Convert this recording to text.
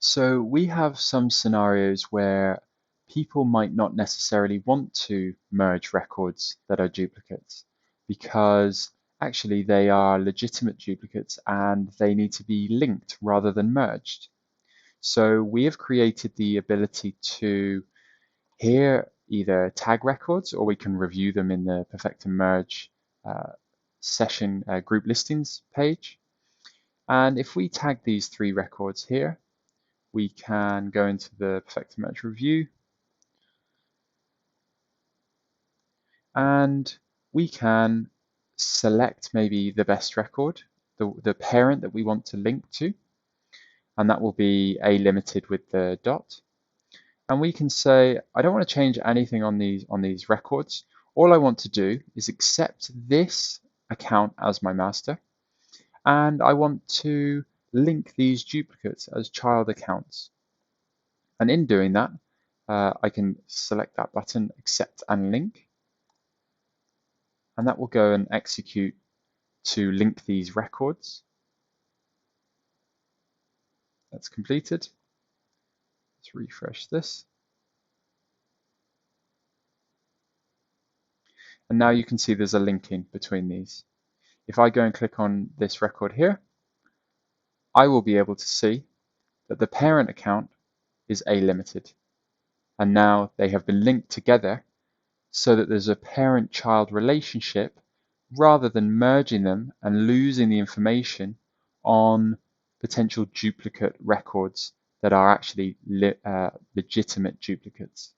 So we have some scenarios where people might not necessarily want to merge records that are duplicates because actually they are legitimate duplicates and they need to be linked rather than merged. So we have created the ability to here either tag records or we can review them in the Perfecta Merge session group listings page. And if we tag these three records here, we can go into the Perfecta Merge review and we can select maybe the best record, the parent that we want to link to, and that will be A limited with the dot. And we can say, I don't want to change anything on these records. All I want to do is accept this account as my master, and I want to link these duplicates as child accounts. And in doing that, I can select that button, accept and link, and that will go and execute to link these records. That's completed. Let's refresh this. And now you can see there's a linking between these. If I go and click on this record here, I will be able to see that the parent account is A limited. And now they have been linked together so that there's a parent-child relationship rather than merging them and losing the information on potential duplicate records that are actually legitimate duplicates.